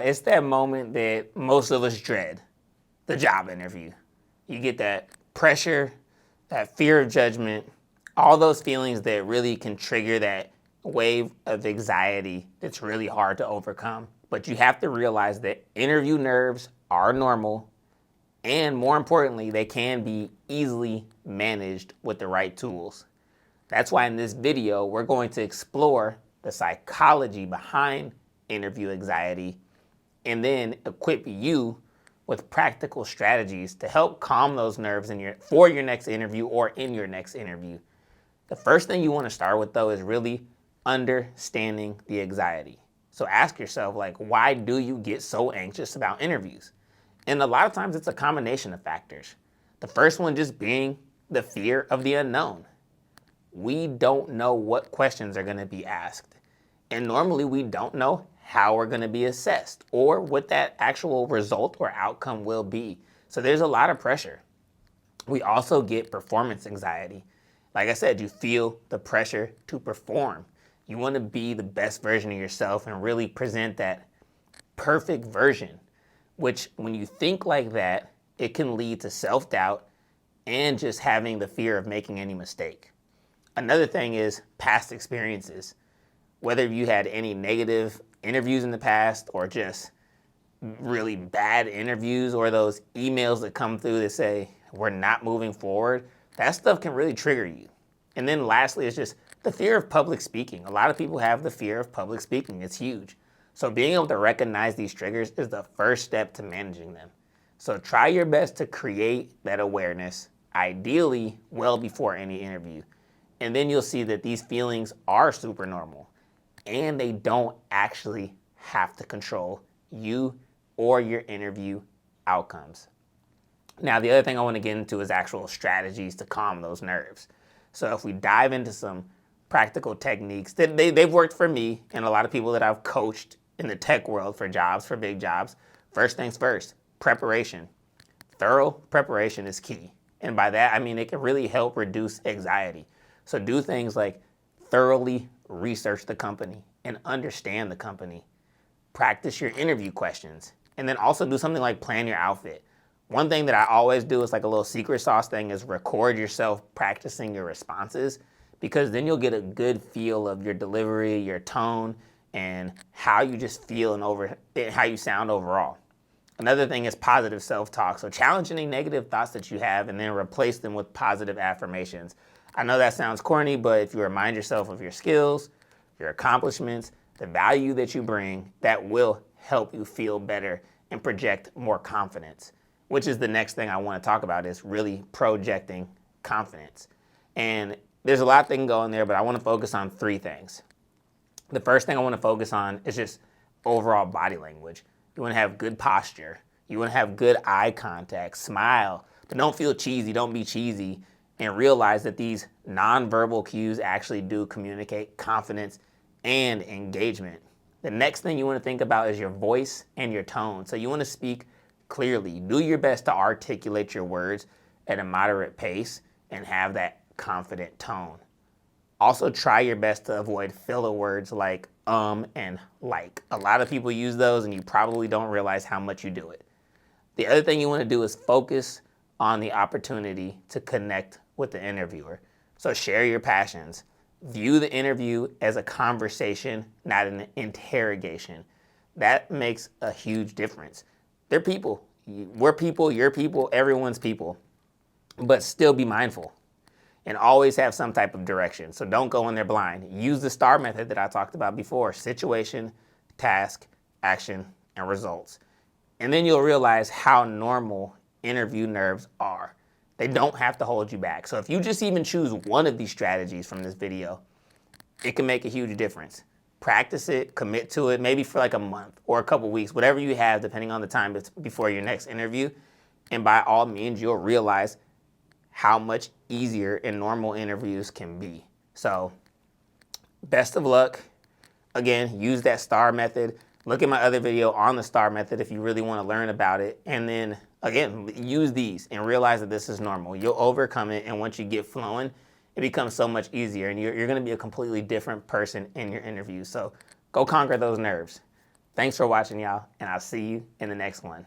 It's that moment that most of us dread, the job interview. You get that pressure, that fear of judgment, all those feelings that really can trigger that wave of anxiety that's really hard to overcome. But you have to realize that interview nerves are normal, and more importantly, they can be easily managed with the right tools. That's why in this video, we're going to explore the psychology behind interview anxiety and then equip you with practical strategies to help calm those nerves for your next interview or in your next interview. The first thing you want to start with, though, is really understanding the anxiety. So ask yourself, like, why do you get so anxious about interviews? And a lot of times it's a combination of factors. The first one just being the fear of the unknown. We don't know what questions are going to be asked. And normally we don't know how we're going to be assessed or what that actual result or outcome will be. So there's a lot of pressure. We also get performance anxiety. Like I said, you feel the pressure to perform. You want to be the best version of yourself and really present that perfect version, which when you think like that, it can lead to self-doubt and just having the fear of making any mistake. Another thing is past experiences. Whether you had any negative interviews in the past or just really bad interviews or those emails that come through that say, we're not moving forward, that stuff can really trigger you. And then lastly, it's just the fear of public speaking. A lot of people have the fear of public speaking. It's huge. So being able to recognize these triggers is the first step to managing them. So try your best to create that awareness, ideally well before any interview. And then you'll see that these feelings are super normal and they don't actually have to control you or your interview outcomes. Now, the other thing I want to get into is actual strategies to calm those nerves. So if we dive into some practical techniques that they've worked for me and a lot of people that I've coached in the tech world for jobs, for big jobs, first things first, preparation. Thorough preparation is key. And by that, I mean it can really help reduce anxiety. So do things like thoroughly research the company and understand the company. Practice your interview questions. And then also do something like plan your outfit. One thing that I always do is like a little secret sauce thing is record yourself practicing your responses, because then you'll get a good feel of your delivery, your tone, and how you just feel and how you sound overall. Another thing is positive self-talk. So challenge any negative thoughts that you have and then replace them with positive affirmations. I know that sounds corny, but if you remind yourself of your skills, your accomplishments, the value that you bring, that will help you feel better and project more confidence, which is the next thing I want to talk about, is really projecting confidence. And there's a lot that can go in there, but I want to focus on three things. The first thing I want to focus on is just overall body language. You want to have good posture. You want to have good eye contact, smile, but don't feel cheesy, don't be cheesy, and realize that these nonverbal cues actually do communicate confidence and engagement. The next thing you want to think about is your voice and your tone. So you want to speak clearly. Do your best to articulate your words at a moderate pace and have that confident tone. Also try your best to avoid filler words like and like. A lot of people use those and you probably don't realize how much you do it. The other thing you want to do is focus on the opportunity to connect with the interviewer. So share your passions. View the interview as a conversation, not an interrogation. That makes a huge difference. They're people. We're people, you're people, everyone's people. But still be mindful and always have some type of direction. So don't go in there blind. Use the STAR method that I talked about before: situation, task, action, and results. And then you'll realize how normal interview nerves are. They don't have to hold you back. So if you just even choose one of these strategies from this video, it can make a huge difference. Practice it, commit to it, maybe for like a month or a couple weeks, whatever you have, depending on the time before your next interview. And by all means, you'll realize how much easier in normal interviews can be. So best of luck. Again, use that STAR method. Look at my other video on the STAR method if you really want to learn about it. And then again, use these and realize that this is normal. You'll overcome it, and once you get flowing, it becomes so much easier, and you're going to be a completely different person in your interview. So go conquer those nerves. Thanks for watching, y'all, and I'll see you in the next one.